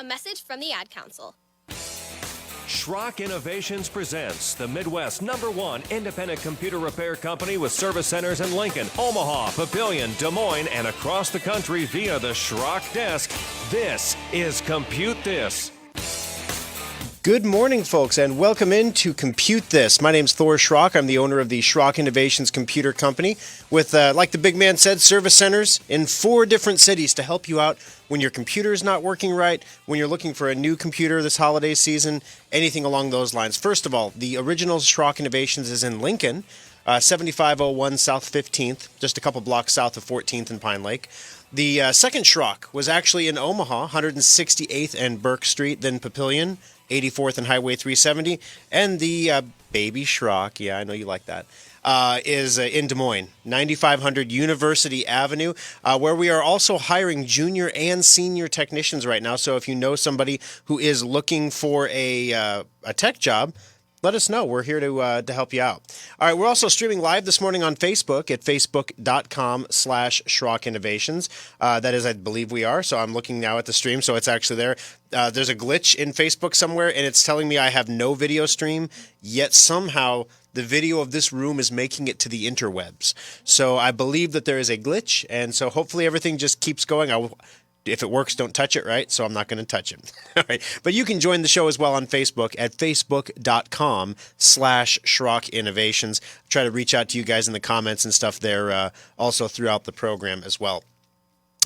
A message from the Ad Council. Schrock Innovations presents the Midwest's #1 independent computer repair company with service centers in Lincoln, Omaha, Papillion, Des Moines, and across the country via the Schrock desk. This is Compute This. Good morning, folks, and welcome into Compute This. My name's Thor Schrock. I'm the owner of the Schrock Innovations Computer Company with, like the big man said, service centers in 4 different cities to help you out when your computer is not working right, when you're looking for a new computer this holiday season, anything along those lines. First of all, the original Schrock Innovations is in Lincoln, 7501 South 15th, just a couple blocks south of 14th and Pine Lake. The second Schrock was actually in Omaha, 168th and Burke Street, then Papillion, 84th and Highway 370, and the baby Schrock, yeah, I know you like that, is in Des Moines, 9500 University Avenue, where we are also hiring junior and senior technicians right now. So if you know somebody who is looking for a tech job, let us know. We're here to help you out. All right, we're also streaming live this morning on Facebook at facebook.com/Schrock Innovations. That is, I believe we are. So I'm looking now at the stream, so it's actually there. There's a glitch in Facebook somewhere, and it's telling me I have no video stream, yet somehow the video of this room is making it to the interwebs. So I believe that there is a glitch, and so hopefully everything just keeps going. If it works, don't touch it, right? So I'm not going to touch it. All right. But you can join the show as well on Facebook at facebook.com/Schrock Innovations. Try to reach out to you guys in the comments and stuff there also throughout the program as well.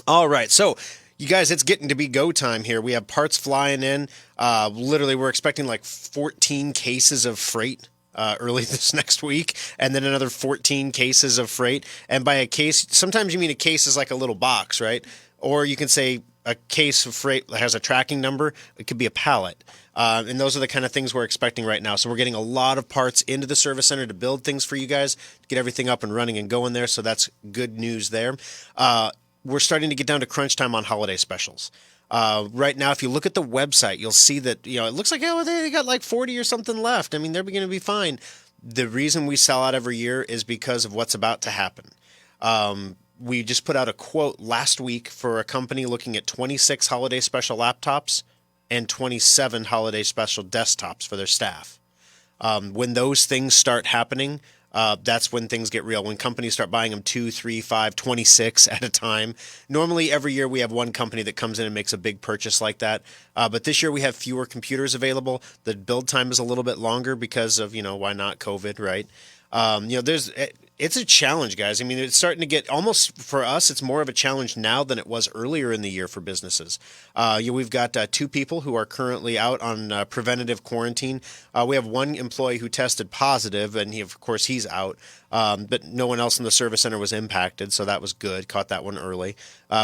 All right. So you guys, it's getting to be go time here. We have parts flying in. Literally, we're expecting like 14 cases of freight early this next week, and then another 14 cases of freight. And by a case, sometimes you mean a case is like a little box, right? Or you can say a case of freight that has a tracking number. It could be a pallet. And those are the kind of things we're expecting right now. So we're getting a lot of parts into the service center to build things for you guys, to get everything up and running and going there. So that's good news there. We're starting to get down to crunch time on holiday specials. Right now, if you look at the website, you'll see that, it looks like, they got like 40 or something left. I mean, they're going to be fine. The reason we sell out every year is because of what's about to happen. We just put out a quote last week for a company looking at 26 holiday special laptops and 27 holiday special desktops for their staff. When those things start happening, that's when things get real. When companies start buying them 2, 3, 5, 26 at a time. Normally, every year we have one company that comes in and makes a big purchase like that. But this year we have fewer computers available. The build time is a little bit longer because of, why not COVID, right? It's a challenge, guys. I mean, it's starting to get almost, for us, it's more of a challenge now than it was earlier in the year for businesses. We've got 2 people who are currently out on preventative quarantine. We have one employee who tested positive, and of course, he's out. But no one else in the service center was impacted, so that was good. Caught that one early.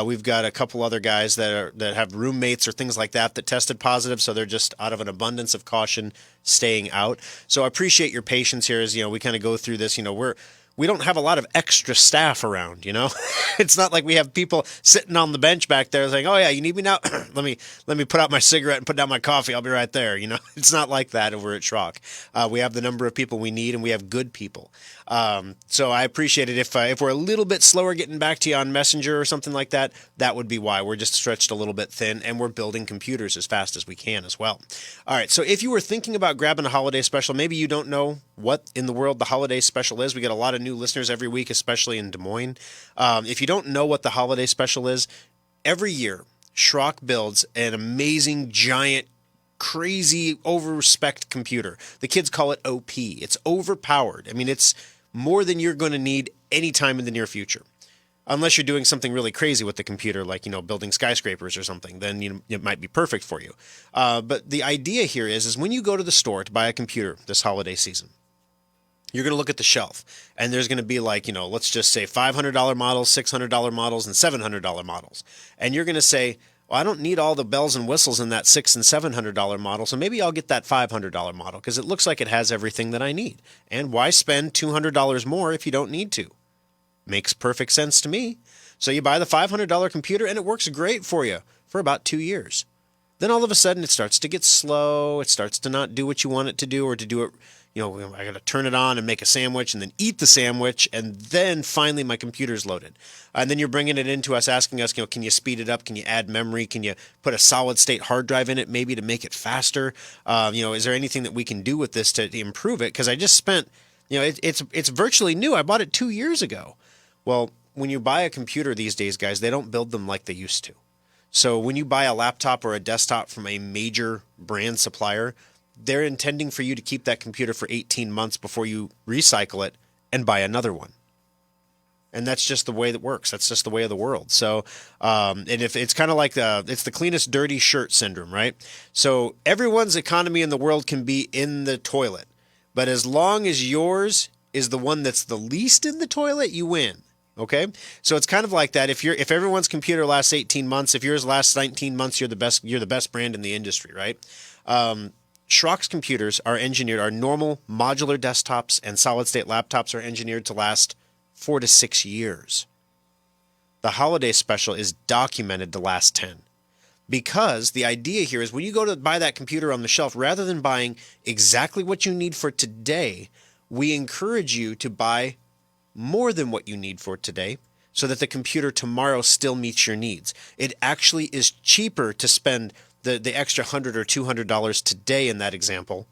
We've got a couple other guys that have roommates or things like that tested positive, so they're just out of an abundance of caution staying out. So I appreciate your patience here as we kind of go through this. We don't have a lot of extra staff around, It's not like we have people sitting on the bench back there saying, "Oh yeah, you need me now? let me put out my cigarette and put down my coffee. I'll be right there." It's not like that over at Schrock. We have the number of people we need, and we have good people. So I appreciate it. If we're a little bit slower getting back to you on Messenger or something like that, that would be why. We're just stretched a little bit thin, and we're building computers as fast as we can as well. All right, so if you were thinking about grabbing a holiday special, maybe you don't know what in the world the holiday special is. We get a lot of new listeners every week, especially in Des Moines. If you don't know what the holiday special is, every year Schrock builds an amazing, giant, crazy, over-spec'd computer. The kids call it OP. It's overpowered. I mean, it's more than you're going to need anytime in the near future. Unless you're doing something really crazy with the computer, like, building skyscrapers or something, then it might be perfect for you. But the idea here is when you go to the store to buy a computer this holiday season, you're going to look at the shelf, and there's going to be like, let's just say $500 models, $600 models, and $700 models. And you're going to say, well, I don't need all the bells and whistles in that $600 and $700 model, so maybe I'll get that $500 model because it looks like it has everything that I need. And why spend $200 more if you don't need to? Makes perfect sense to me. So you buy the $500 computer, and it works great for you for about 2 years. Then all of a sudden, it starts to get slow. It starts to not do what you want it to do, or to do it I got to turn it on and make a sandwich and then eat the sandwich. And then finally my computer's loaded. And then you're bringing it into us, asking us, can you speed it up? Can you add memory? Can you put a solid state hard drive in it maybe to make it faster? Is there anything that we can do with this to improve it? Because I just spent, it's virtually new. I bought it 2 years ago. Well, when you buy a computer these days, guys, they don't build them like they used to. So when you buy a laptop or a desktop from a major brand supplier, they're intending for you to keep that computer for 18 months before you recycle it and buy another one. And that's just the way that works. That's just the way of the world. So, and if it's kind of like it's the cleanest dirty shirt syndrome, right? So everyone's economy in the world can be in the toilet, but as long as yours is the one that's the least in the toilet, you win. Okay, so it's kind of like that. If everyone's computer lasts 18 months, if yours lasts 19 months, you're the best brand in the industry, right? Schrock's computers are engineered. Our normal modular desktops and solid state laptops are engineered to last 4 to 6 years. The holiday special is documented to last 10. Because the idea here is when you go to buy that computer on the shelf, rather than buying exactly what you need for today, we encourage you to buy more than what you need for today so that the computer tomorrow still meets your needs. It actually is cheaper to spend the extra $100 or $200 today in that example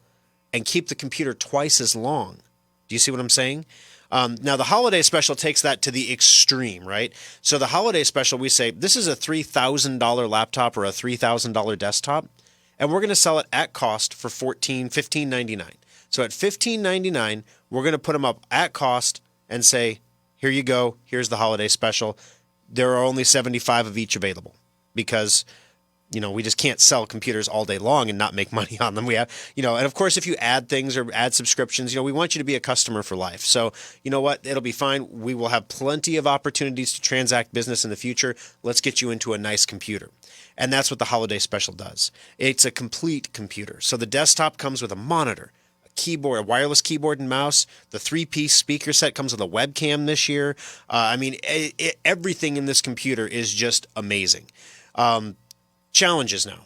and keep the computer twice as long. Do you see what I'm saying? Now, the holiday special takes that to the extreme, right? So the holiday special, we say, this is a $3,000 laptop or a $3,000 desktop, and we're going to sell it at cost for $15.99. So at $15.99, we're going to put them up at cost and say, here you go, here's the holiday special. There are only 75 of each available because, we just can't sell computers all day long and not make money on them. We have, and of course, if you add things or add subscriptions, we want you to be a customer for life. So, you know what? It'll be fine. We will have plenty of opportunities to transact business in the future. Let's get you into a nice computer. And that's what the holiday special does. It's a complete computer. So the desktop comes with a monitor, keyboard, a wireless keyboard and mouse. The 3-piece speaker set comes with a webcam this year. Everything in this computer is just amazing. Challenges now.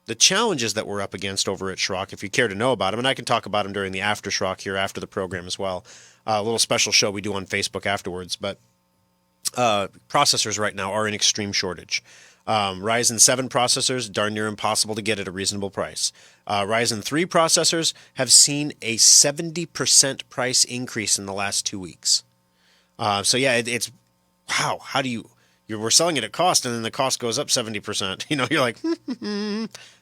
The challenges that we're up against over at Schrock, if you care to know about them, and I can talk about them during the after Schrock here after the program as well. A little special show we do on Facebook afterwards. But processors right now are in extreme shortage. Ryzen 7 processors, darn near impossible to get at a reasonable price. Ryzen 3 processors have seen a 70% price increase in the last 2 weeks. It's wow. How do we're selling it at cost, and then the cost goes up 70%. You're like,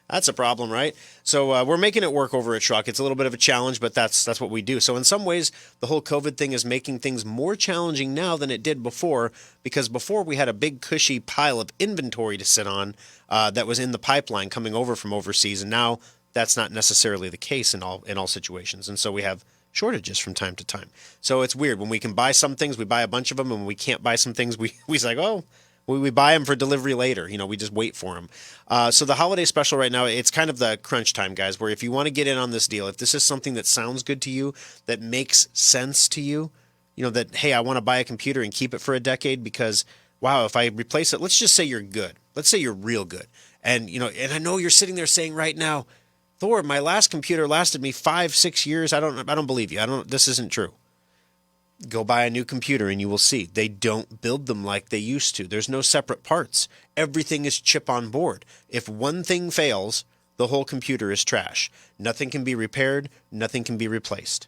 that's a problem, right? So we're making it work over at Schrock. It's a little bit of a challenge, but that's what we do. So in some ways, the whole COVID thing is making things more challenging now than it did before, because before we had a big cushy pile of inventory to sit on that was in the pipeline coming over from overseas, and now that's not necessarily the case in all situations. And so we have shortages from time to time. So it's weird. When we can buy some things, we buy a bunch of them, and when we can't buy some things, we say, oh, we buy them for delivery later. We just wait for them. So the holiday special right now, it's kind of the crunch time, guys, where if you want to get in on this deal, if this is something that sounds good to you, that makes sense to you, that, hey, I want to buy a computer and keep it for a decade because, wow, if I replace it, let's just say you're good. Let's say you're real good. And, and I know you're sitting there saying right now, Thor, my last computer lasted me 5-6 years. I don't believe you. This isn't true. Go buy a new computer and you will see. They don't build them like they used to. There's no separate parts. Everything is chip on board. If one thing fails, the whole computer is trash. Nothing can be repaired. Nothing can be replaced.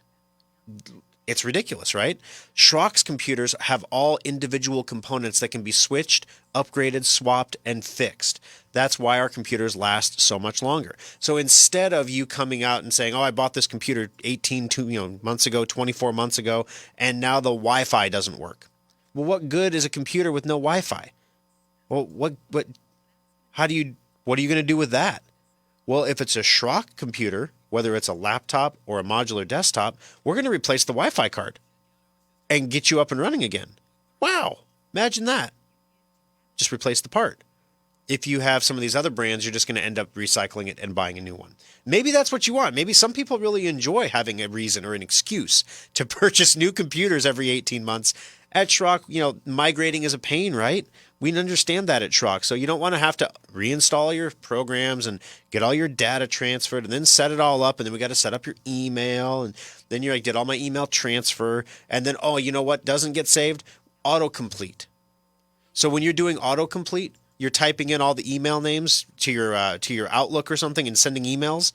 It's ridiculous, right? Schrock's computers have all individual components that can be switched, upgraded, swapped, and fixed. That's why our computers last so much longer. So instead of you coming out and saying, oh, I bought this computer 18 months ago, 24 months ago, and now the Wi-Fi doesn't work. Well, what good is a computer with no Wi-Fi? Well, what are you going to do with that? Well, if it's a Schrock computer, whether it's a laptop or a modular desktop, we're going to replace the Wi-Fi card and get you up and running again. Wow. Imagine that. Just replace the part. If you have some of these other brands, you're just going to end up recycling it and buying a new one. Maybe that's what you want. Maybe some people really enjoy having a reason or an excuse to purchase new computers every 18 months at Schrock, migrating is a pain, right? We understand that at Schrock. So you don't want to have to reinstall your programs and get all your data transferred and then set it all up. And then we got to set up your email. And then you're like, did all my email transfer? And then, oh, you know what doesn't get saved? Autocomplete. So when you're doing autocomplete, you're typing in all the email names to your Outlook or something and sending emails.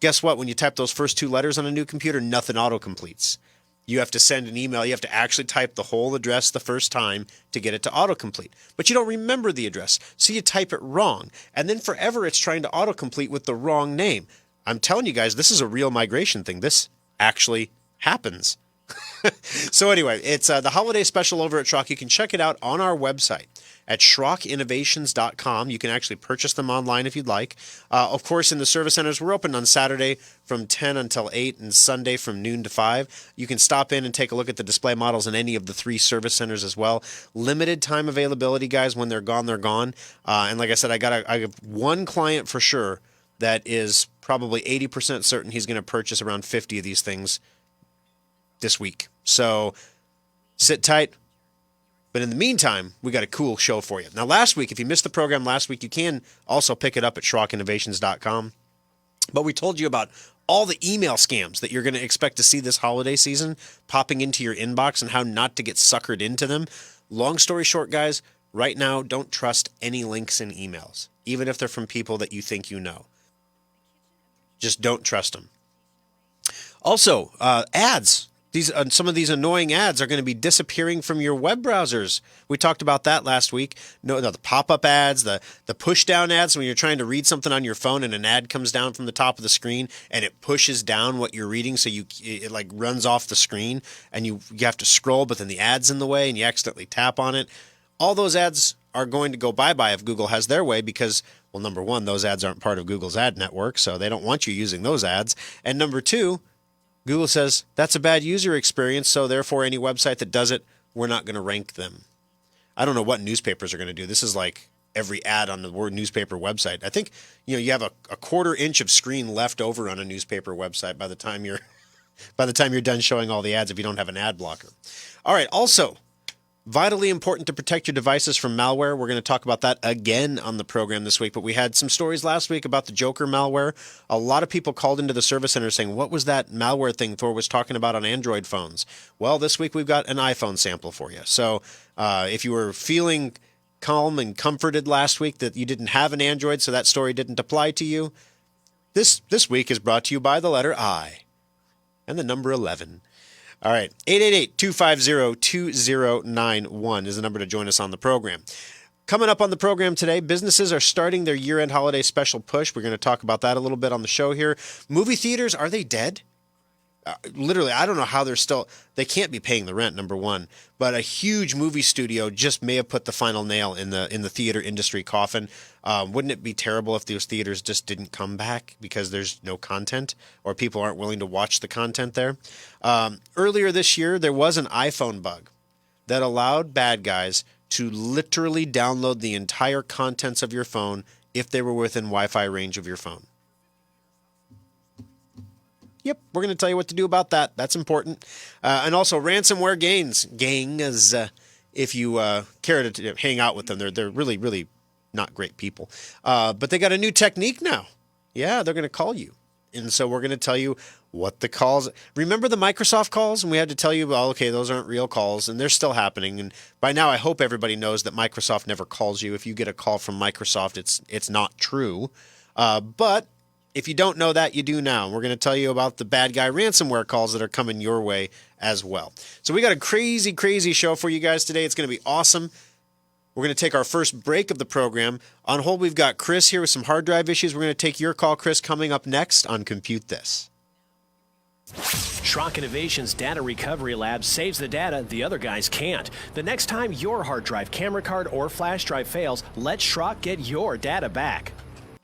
Guess what? When you type those first two letters on a new computer, nothing autocompletes. You have to send an email. You have to actually type the whole address the first time to get it to autocomplete. But you don't remember the address, so you type it wrong. And then forever it's trying to autocomplete with the wrong name. I'm telling you guys, this is a real migration thing. This actually happens. So anyway, it's the holiday special over at Schrock. You can check it out on our website at SchrockInnovations.com. You can actually purchase them online if you'd like. Of course, in the service centers, we're open on Saturday from 10 until 8 and Sunday from noon to 5. You can stop in and take a look at the display models in any of the 3 service centers as well. Limited time availability, guys. When they're gone, they're gone. And like I said, I have one client for sure that is probably 80% certain he's going to purchase around 50 of these things this week. So sit tight. But in the meantime, we got a cool show for you. Now, last week, if you missed the program last week, you can also pick it up at SchrockInnovations.com. But we told you about all the email scams that you're going to expect to see this holiday season popping into your inbox and how not to get suckered into them. Long story short, guys, right now, don't trust any links in emails, even if they're from people that you think you know. Just don't trust them. Also, ads. Some of these annoying ads are going to be disappearing from your web browsers. We talked about that last week. No, the pop-up ads, the push-down ads, when you're trying to read something on your phone and an ad comes down from the top of the screen and it pushes down what you're reading, so it like runs off the screen and you have to scroll, but then the ad's in the way and you accidentally tap on it. All those ads are going to go bye-bye if Google has their way because, well, number one, those ads aren't part of Google's ad network, so they don't want you using those ads. And number two, Google says that's a bad user experience, so therefore any website that does it, we're not going to rank them. I don't know what newspapers are going to do. This is like every ad on the word newspaper website. I think you have a quarter inch of screen left over on a newspaper website by the time you're done showing all the ads if you don't have an ad blocker. All right, also vitally important to protect your devices from malware. We're going to talk about that again on the program this week, but we had some stories last week about the Joker malware. A lot of people called into the service center saying, what was that malware thing Thor was talking about on Android phones? Well, this week we've got an iPhone sample for you. So if you were feeling calm and comforted last week that you didn't have an Android, so that story didn't apply to you, this week is brought to you by the letter I and the number 11. All right, 888-250-2091 is the number to join us on the program. Coming up on the program today, businesses are starting their year-end holiday special push. We're going to talk about that a little bit on the show here. Movie theaters, are they dead? Literally, I don't know how they can't be paying the rent, number one. But a huge movie studio just may have put the final nail in the theater industry coffin. Wouldn't it be terrible if those theaters just didn't come back because there's no content or people aren't willing to watch the content there? Earlier this year, there was an iPhone bug that allowed bad guys to literally download the entire contents of your phone if they were within Wi-Fi range of your phone. Yep, we're going to tell you what to do about that. That's important. And also ransomware gangs, if you care to hang out with them. They're really, really not great people. But they got a new technique now. Yeah, they're going to call you. And so we're going to tell you what the calls. Remember the Microsoft calls? And we had to tell you, well, okay, those aren't real calls, and they're still happening. And by now, I hope everybody knows that Microsoft never calls you. If you get a call from Microsoft, it's not true. But if you don't know that, you do now. We're going to tell you about the bad guy ransomware calls that are coming your way as well. So we got a crazy, crazy show for you guys today. It's going to be awesome. We're going to take our first break of the program. On hold, we've got Chris here with some hard drive issues. We're going to take your call, Chris, coming up next on Compute This. Schrock Innovations Data Recovery Lab saves the data the other guys can't. The next time your hard drive, camera card, or flash drive fails, let Schrock get your data back.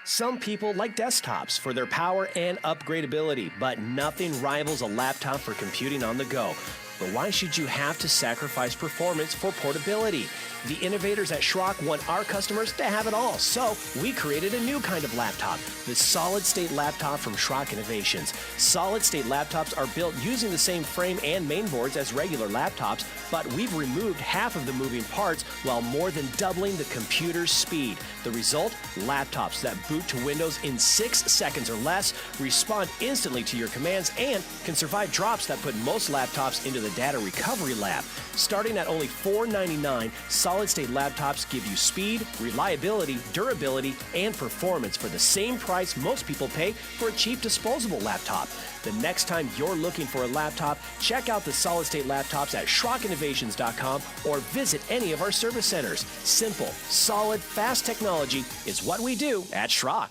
Some people like desktops for their power and upgradability, but nothing rivals a laptop for computing on the go. But why should you have to sacrifice performance for portability? The innovators at Schrock want our customers to have it all, so we created a new kind of laptop, the solid-state laptop from Schrock Innovations. Solid-state laptops are built using the same frame and mainboards as regular laptops, but we've removed half of the moving parts while more than doubling the computer's speed. The result? Laptops that boot to Windows in 6 seconds or less, respond instantly to your commands, and can survive drops that put most laptops into the data recovery lab. Starting at only $499, solid-state laptops give you speed, reliability, durability, and performance for the same price most people pay for a cheap disposable laptop. The next time you're looking for a laptop, check out the solid-state laptops at SchrockInnovations.com or visit any of our service centers. Simple, solid, fast technology is what we do at Schrock.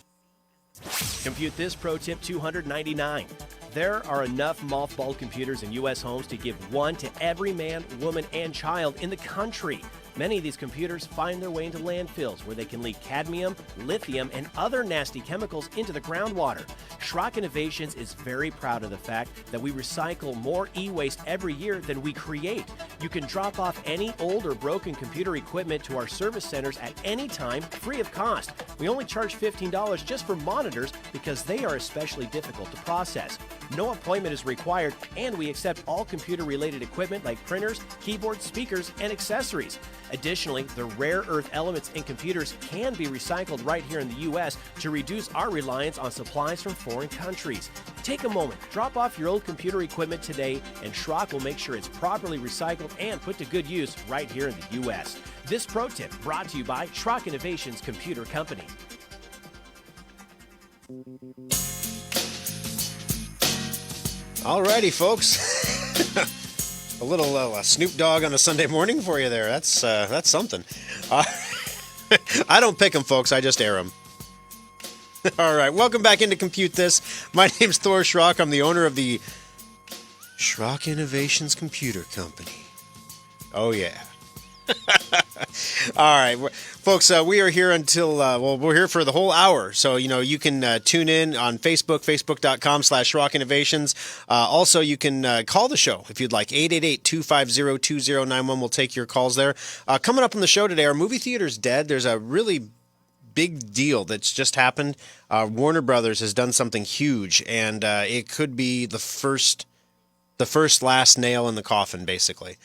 Compute This Pro Tip 299. There are enough mothballed computers in U.S. homes to give one to every man, woman, and child in the country. Many of these computers find their way into landfills where they can leak cadmium, lithium, and other nasty chemicals into the groundwater. Schrock Innovations is very proud of the fact that we recycle more e-waste every year than we create. You can drop off any old or broken computer equipment to our service centers at any time, free of cost. We only charge $15 just for monitors because they are especially difficult to process. No appointment is required, and we accept all computer-related equipment like printers, keyboards, speakers, and accessories. Additionally, the rare earth elements in computers can be recycled right here in the U.S. to reduce our reliance on supplies from foreign countries. Take a moment, drop off your old computer equipment today, and Schrock will make sure it's properly recycled and put to good use right here in the U.S. This pro tip brought to you by Schrock Innovations Computer Company. Alrighty, folks. A little Snoop Dogg on a Sunday morning for you there. That's something. I don't pick them, folks. I just air them. All right. Welcome back into Compute This. My name's Thor Schrock. I'm the owner of the Schrock Innovations Computer Company. Oh, yeah. All right, folks, we are here until, we're here for the whole hour. So, you can tune in on Facebook, facebook.com/Schrock Innovations. Also, you can call the show if you'd like. 888-250-2091. We'll take your calls there. Coming up on the show today, our movie theater's dead. There's a really big deal that's just happened. Warner Brothers has done something huge, and it could be the first last nail in the coffin, basically.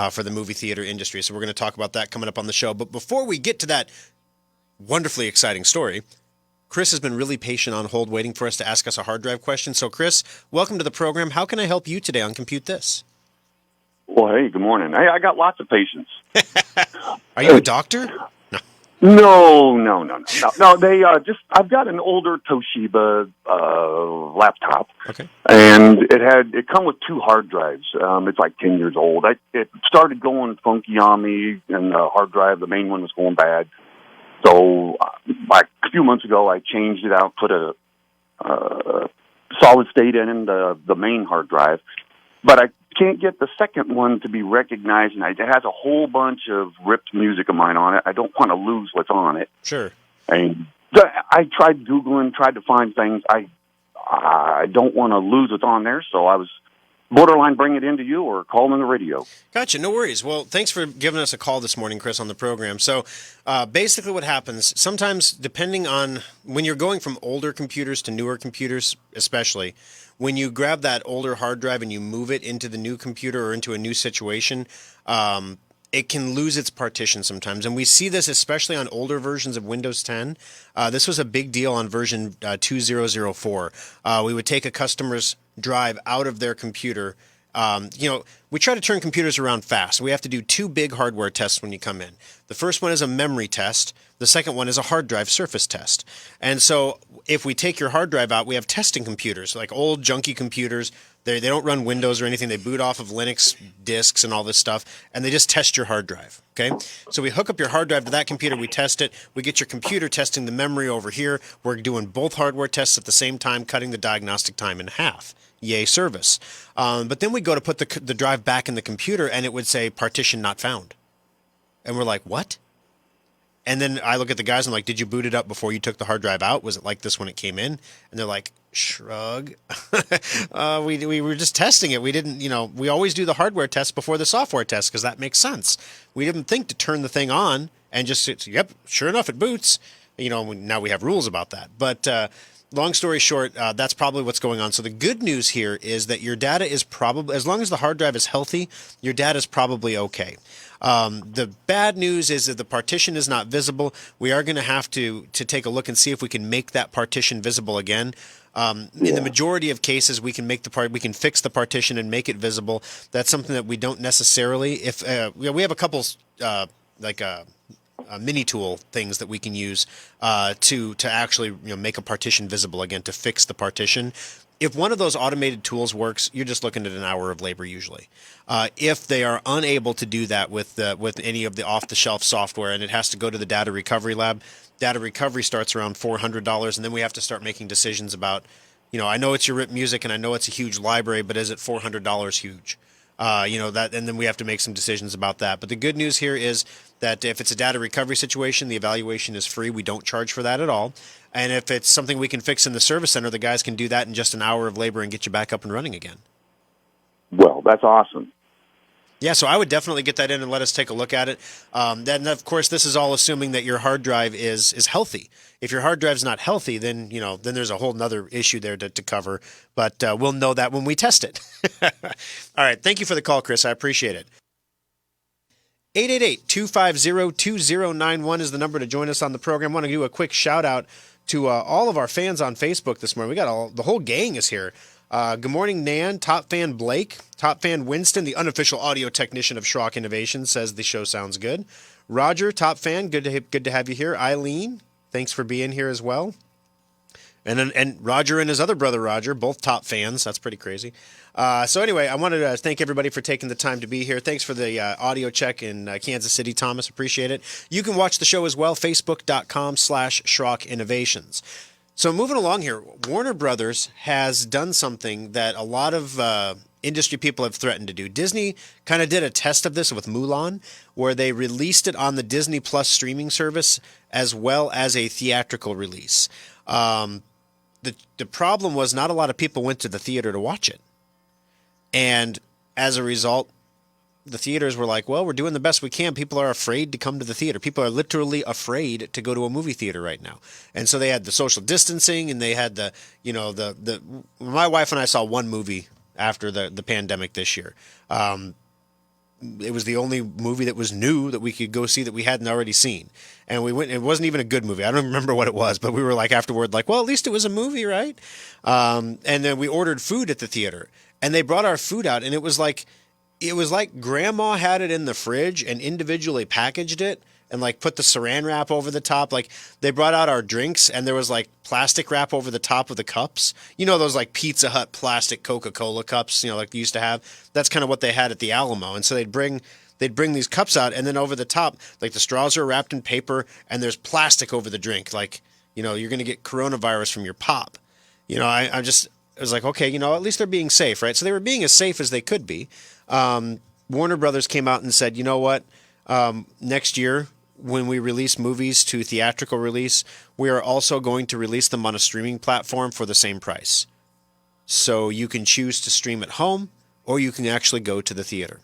For the movie theater industry. So we're going to talk about that coming up on the show. But before we get to that wonderfully exciting story, Chris has been really patient on hold waiting for us to ask us a hard drive question. So Chris, welcome to the program. How can I help you today on Compute This? Well, hey, good morning. Hey, I got lots of patience. Are you a doctor? No. They I've got an older Toshiba laptop. Okay. And it come with 2 hard drives. It's like 10 years old. It started going funky on me, and the hard drive, the main one, was going bad. So, like a few months ago, I changed it out, put a solid state in the main hard drive. But I can't get the second one to be recognized, and it has a whole bunch of ripped music of mine on it. I don't want to lose what's on it. Sure. And I tried Googling, tried to find things. I don't want to lose what's on there, so I was borderline bring it into you or call on the radio. Gotcha. No worries. Well, thanks for giving us a call this morning, Chris, on the program. So basically what happens, sometimes depending on when you're going from older computers to newer computers, especially, when you grab that older hard drive and you move it into the new computer or into a new situation, it can lose its partition sometimes. And we see this especially on older versions of Windows 10. This was a big deal on version 2004. We would take a customer's drive out of their computer. We try to turn computers around fast. We have to do 2 big hardware tests when you come in. The first one is a memory test. The second one is a hard drive surface test. And so if we take your hard drive out, we have testing computers, like old junky computers. They don't run Windows or anything. They boot off of Linux disks and all this stuff, and they just test your hard drive, okay? So we hook up your hard drive to that computer. We test it. We get your computer testing the memory over here. We're doing both hardware tests at the same time, cutting the diagnostic time in half. Yay, service. But then we go to put the drive back in the computer, and it would say partition not found. And we're like, what? And then I look at the guys and I'm like, did you boot it up before you took the hard drive out? Was it like this when it came in? And they're like, Shrug. We were just testing it. We didn't, we always do the hardware test before the software test because that makes sense. We didn't think to turn the thing on and just, yep, sure enough, it boots. Now we have rules about that. But long story short, that's probably what's going on. So the good news here is that your data is probably, as long as the hard drive is healthy, your data is probably okay. The bad news is that the partition is not visible. We are going to have to take a look and see if we can make that partition visible again. In the majority of cases, we can fix the partition and make it visible. That's something that we don't necessarily. If we have a couple mini tool things that we can use to actually make a partition visible again, to fix the partition. If one of those automated tools works, you're just looking at an hour of labor usually. If they are unable to do that with any of the off-the-shelf software, and it has to go to the data recovery lab, data recovery starts around $400, and then we have to start making decisions about, I know it's your RIP music, and I know it's a huge library, but is it $400 huge? That, and then we have to make some decisions about that. But the good news here is that if it's a data recovery situation, the evaluation is free. We don't charge for that at all. And if it's something we can fix in the service center, the guys can do that in just an hour of labor and get you back up and running again. Well, that's awesome. Yeah, so I would definitely get that in and let us take a look at it. Then, of course, this is all assuming that your hard drive is healthy. If your hard drive's not healthy, then then there's a whole nother issue there to cover. But we'll know that when we test it. All right, thank you for the call, Chris. I appreciate it. 888-250-2091 is the number to join us on the program. I want to do a quick shout out to all of our fans on Facebook this morning. We got the whole gang is here. Good morning, Nan. Top fan Blake. Top fan Winston, the unofficial audio technician of Schrock Innovation, says the show sounds good. Roger, top fan. Good to have you here. Eileen, thanks for being here as well. And Roger and his other brother Roger, both top fans. That's pretty crazy. So anyway, I wanted to thank everybody for taking the time to be here. Thanks for the audio check in Kansas City, Thomas. Appreciate it. You can watch the show as well, facebook.com/Schrock Innovations. So moving along here, Warner Brothers has done something that a lot of industry people have threatened to do. Disney kind of did a test of this with Mulan, where they released it on the Disney Plus streaming service as well as a theatrical release. The problem was not a lot of people went to the theater to watch it. And as a result, the theaters were like, well, we're doing the best we can. People are afraid to come to the theater. People are literally afraid to go to a movie theater right now. And so they had the social distancing, and they had my wife and I saw one movie after the pandemic this year. It was the only movie that was new that we could go see that we hadn't already seen. And we went, it wasn't even a good movie. I don't remember what it was, but we were like afterward, like, well, at least it was a movie, right? And then we ordered food at the theater, and they brought our food out, and it was like grandma had it in the fridge and individually packaged it and like put the saran wrap over the top. Like they brought out our drinks and there was like plastic wrap over the top of the cups. Those like Pizza Hut plastic Coca-Cola cups, like they used to have. That's kind of what they had at the Alamo. And so they'd bring these cups out, and then over the top, like the straws are wrapped in paper and there's plastic over the drink. Like, you're going to get coronavirus from your pop. I was like, okay, at least they're being safe, right? So they were being as safe as they could be. Warner Brothers came out and said, you know what? Next year, when we release movies to theatrical release, we are also going to release them on a streaming platform for the same price. So you can choose to stream at home, or you can actually go to the theater.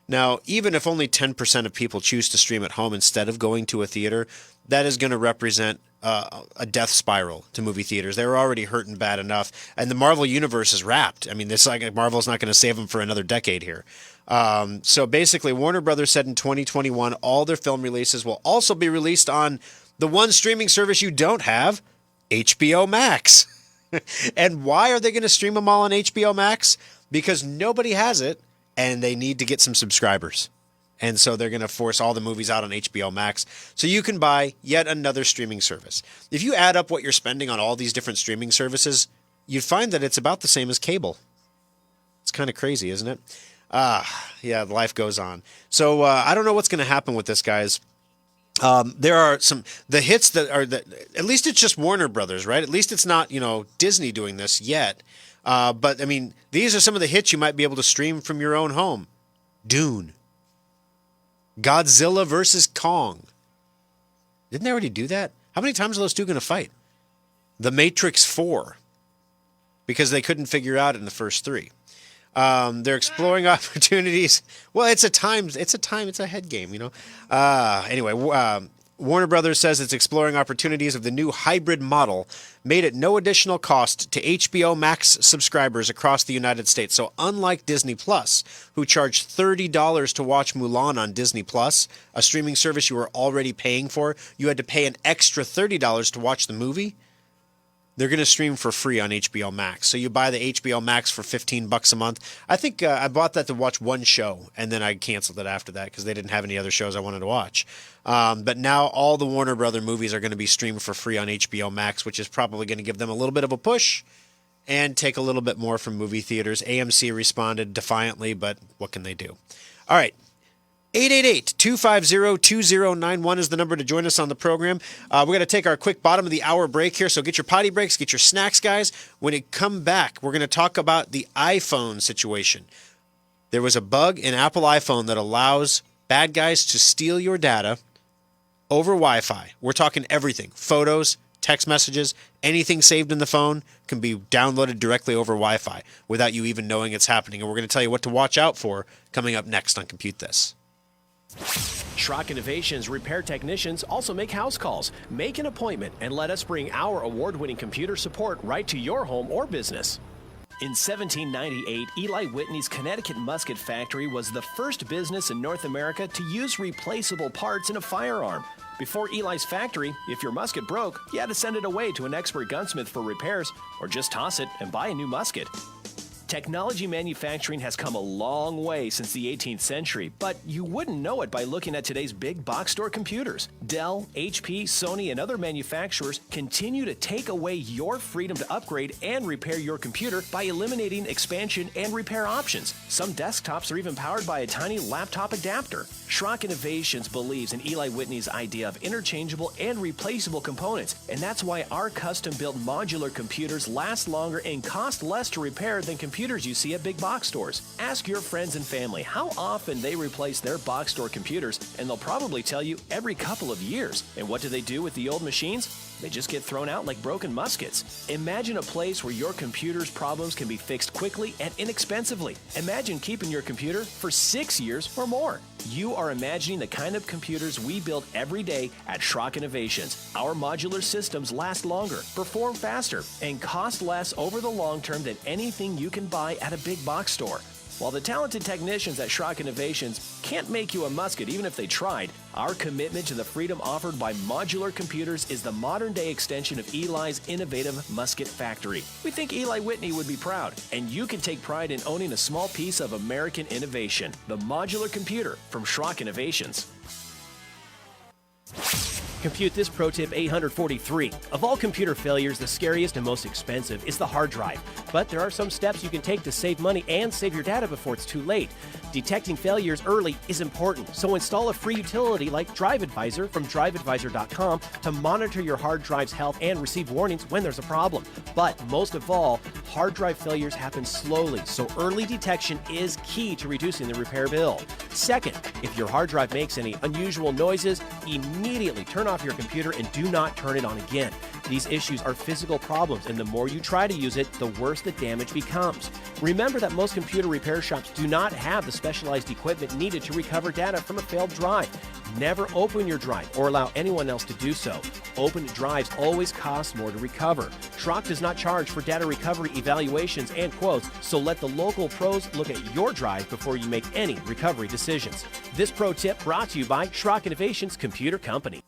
Now, even if only 10% of people choose to stream at home instead of going to a theater, that is going to represent a death spiral to movie theaters. They're already hurting bad enough, and the Marvel universe is wrapped. I mean, it's like Marvel's not going to save them for another decade here. So basically, Warner Brothers said in 2021, all their film releases will also be released on the one streaming service you don't have, HBO Max. And why are they going to stream them all on HBO Max? Because nobody has it, and they need to get some subscribers. And so they're going to force all the movies out on HBO Max so you can buy yet another streaming service. If you add up what you're spending on all these different streaming services, you'd find that it's about the same as cable. It's kind of crazy, isn't it? Yeah, life goes on. So I don't know what's going to happen with this, guys. There are the hits that are at least it's just Warner Brothers, right? At least it's not, Disney doing this yet. But I mean, these are some of the hits you might be able to stream from your own home. Dune. Godzilla versus Kong. Didn't they already do that? How many times are those two going to fight? The Matrix 4. because they couldn't figure out in the first 3. They're exploring opportunities. Well, it's a head game, you know. Anyway, Warner Brothers says it's exploring opportunities of the new hybrid model made at no additional cost to HBO Max subscribers across the United States. So unlike Disney Plus, who charged $30 to watch Mulan on Disney Plus, a streaming service you were already paying for, you had to pay an extra $30 to watch the movie. They're going to stream for free on HBO Max. So you buy the HBO Max for $15 a month. I think I bought that to watch one show, and then I canceled it after that because they didn't have any other shows I wanted to watch. But now all the Warner Brother movies are going to be streamed for free on HBO Max, which is probably going to give them a little bit of a push and take a little bit more from movie theaters. AMC responded defiantly, but what can they do? All right. 888-250-2091 is the number to join us on the program. We're going to take our quick bottom of the hour break here, so get your potty breaks, get your snacks, guys. When we come back, we're going to talk about the iPhone situation. There was a bug in Apple iPhone that allows bad guys to steal your data over Wi-Fi. We're talking everything. Photos, text messages, anything saved in the phone can be downloaded directly over Wi-Fi without you even knowing it's happening. And we're going to tell you what to watch out for coming up next on Compute This. Schrock Innovations repair technicians also make house calls. Make an appointment and let us bring our award-winning computer support right to your home or business. In 1798, Eli Whitney's Connecticut musket factory was the first business in North America to use replaceable parts in a firearm. Before Eli's factory, if your musket broke, you had to send it away to an expert gunsmith for repairs, or just toss it and buy a new musket. Technology manufacturing has come a long way since the 18th century, but you wouldn't know it by looking at today's big box store computers. Dell, HP, Sony, and other manufacturers continue to take away your freedom to upgrade and repair your computer by eliminating expansion and repair options. Some desktops are even powered by a tiny laptop adapter. Schrock Innovations believes in Eli Whitney's idea of interchangeable and replaceable components, and that's why our custom-built modular computers last longer and cost less to repair than computers you see at big box stores. Ask your friends and family how often they replace their box store computers, and they'll probably tell you every couple of years. And what do they do with the old machines? They just get thrown out like broken muskets. Imagine a place where your computer's problems can be fixed quickly and inexpensively. Imagine keeping your computer for 6 years or more. You are imagining the kind of computers we build every day at Schrock Innovations. Our modular systems last longer, perform faster, and cost less over the long term than anything you can buy at a big box store. While the talented technicians at Schrock Innovations can't make you a musket even if they tried, our commitment to the freedom offered by modular computers is the modern-day extension of Eli's innovative musket factory. We think Eli Whitney would be proud, and you can take pride in owning a small piece of American innovation. The modular computer from Schrock Innovations. Compute This Pro Tip 843. Of all computer failures, the scariest and most expensive is the hard drive. But there are some steps you can take to save money and save your data before it's too late. Detecting failures early is important, so install a free utility like Drive Advisor from driveadvisor.com to monitor your hard drive's health and receive warnings when there's a problem. But most of all, hard drive failures happen slowly, so early detection is key to reducing the repair bill. Second, if your hard drive makes any unusual noises, immediately turn off your computer and do not turn it on again. These issues are physical problems, and the more you try to use it, the worse the damage becomes. Remember that most computer repair shops do not have the specialized equipment needed to recover data from a failed drive. Never open your drive or allow anyone else to do so. Opened drives always cost more to recover. Schrock does not charge for data recovery evaluations and quotes, so let the local pros look at your drive before you make any recovery decisions. This pro tip brought to you by Schrock Innovations Computer Company.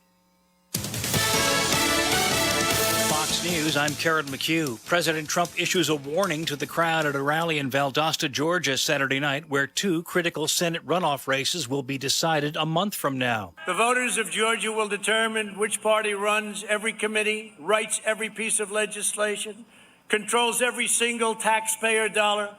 Fox News, I'm Karen McHugh. President Trump issues a warning to the crowd at a rally in Valdosta, Georgia, Saturday night, where two critical Senate runoff races will be decided a month from now. The voters of Georgia will determine which party runs every committee, writes every piece of legislation, controls every single taxpayer dollar,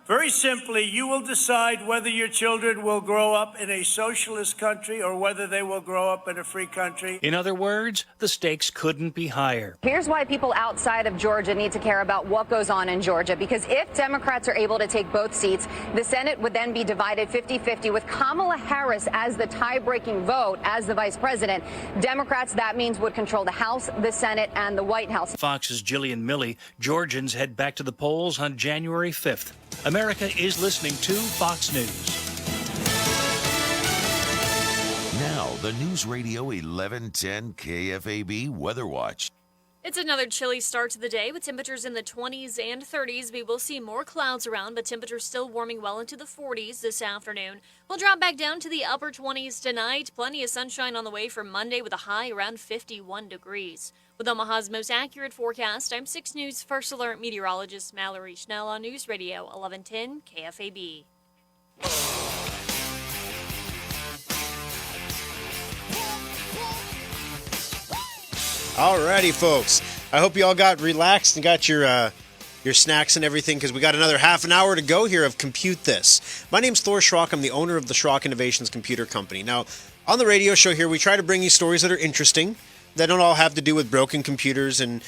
Very simply, you will decide whether your children will grow up in a socialist country or whether they will grow up in a free country. In other words, the stakes couldn't be higher. Here's why people outside of Georgia need to care about what goes on in Georgia, because if Democrats are able to take both seats, the Senate would then be divided 50-50 with Kamala Harris as the tie-breaking vote as the vice president. Democrats, that means, would control the House, the Senate, and the White House. Fox's Jillian Milley. Georgians head back to the polls on January 5th. America is listening to Fox News. Now, the News Radio 1110 KFAB Weather Watch. It's another chilly start to the day with temperatures in the 20s and 30s. We will see more clouds around, but temperatures still warming well into the 40s this afternoon. We'll drop back down to the upper 20s tonight. Plenty of sunshine on the way for Monday with a high around 51 degrees. With Omaha's most accurate forecast, I'm 6 News First Alert meteorologist Mallory Schnell on News Radio 1110 KFAB. Alrighty, folks. I hope you all got relaxed and got your snacks and everything, because we got another half an hour to go here of Compute This. My name's Thor Schrock. I'm the owner of the Schrock Innovations Computer Company. Now, on the radio show here, we try to bring you stories that are interesting, that don't all have to do with broken computers and,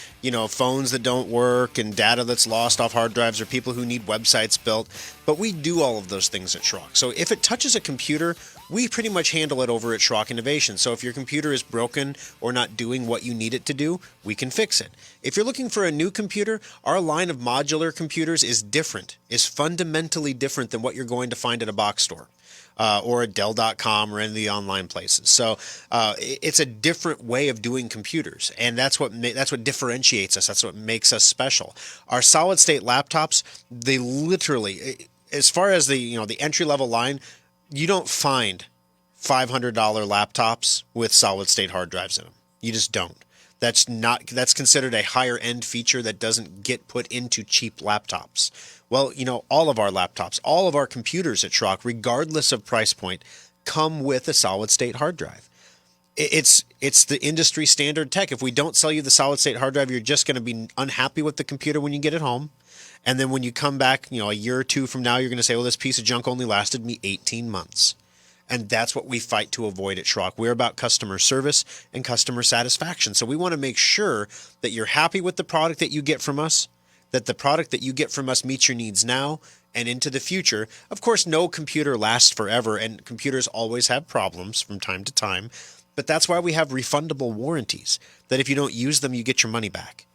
phones that don't work and data that's lost off hard drives or people who need websites built. But we do all of those things at Schrock. So if it touches a computer, we pretty much handle it over at Schrock Innovation. So if your computer is broken or not doing what you need it to do, we can fix it. If you're looking for a new computer, our line of modular computers is fundamentally different than what you're going to find at a box store. Or at Dell.com or any of the online places. So it's a different way of doing computers, and that's what differentiates us. That's what makes us special. Our solid state laptops, they literally, as far as the entry level line, you don't find $500 laptops with solid state hard drives in them. You just don't. That's considered a higher end feature that doesn't get put into cheap laptops. Well, all of our laptops, all of our computers at Schrock, regardless of price point, come with a solid state hard drive. It's the industry standard tech. If we don't sell you the solid state hard drive, you're just going to be unhappy with the computer when you get it home. And then when you come back, a year or two from now, you're going to say, well, this piece of junk only lasted me 18 months. And that's what we fight to avoid at Schrock. We're about customer service and customer satisfaction. So we want to make sure that you're happy with the product that you get from us, that the product that you get from us meets your needs now and into the future. Of course, no computer lasts forever, and computers always have problems from time to time. But that's why we have refundable warranties, that if you don't use them, you get your money back.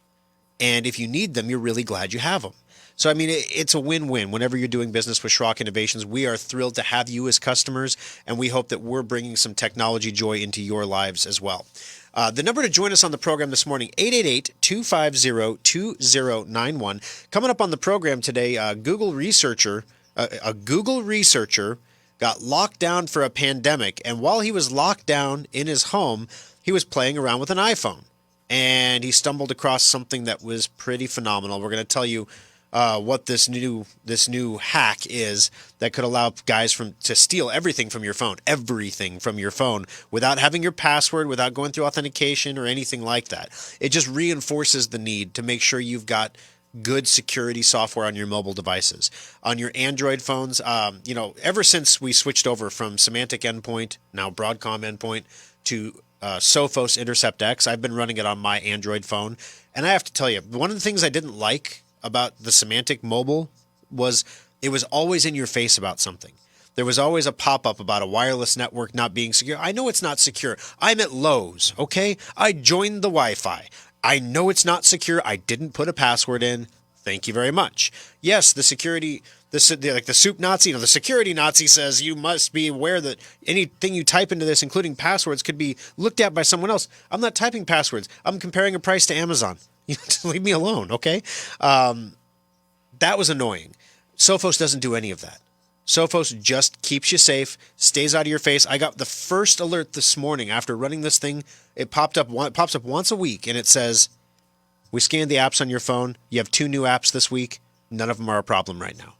And if you need them, you're really glad you have them. So, it's a win-win. Whenever you're doing business with Schrock Innovations, we are thrilled to have you as customers, and we hope that we're bringing some technology joy into your lives as well. The number to join us on the program this morning, 888-250-2091. Coming up on the program today, a Google researcher got locked down for a pandemic, and while he was locked down in his home, he was playing around with an iPhone, and he stumbled across something that was pretty phenomenal. We're going to tell you what this new hack is that could allow guys to steal everything from your phone, without having your password, without going through authentication or anything like that. It just reinforces the need to make sure you've got good security software on your mobile devices. On your Android phones, ever since we switched over from Symantec Endpoint, now Broadcom Endpoint, to Sophos Intercept X, I've been running it on my Android phone. And I have to tell you, one of the things I didn't like about the Symantec mobile was it was always in your face about something. There was always a pop-up about a wireless network not being secure. I know it's not secure. I'm at Lowe's, okay? I joined the Wi-Fi. I know it's not secure. I didn't put a password in. Thank you very much. Yes, the security, the soup Nazi, the security Nazi says you must be aware that anything you type into this, including passwords, could be looked at by someone else. I'm not typing passwords. I'm comparing a price to Amazon. Leave me alone, okay? That was annoying. Sophos doesn't do any of that. Sophos just keeps you safe, stays out of your face. I got the first alert this morning after running this thing. It pops up once a week, and it says, we scanned the apps on your phone. You have 2 new apps this week. None of them are a problem right now.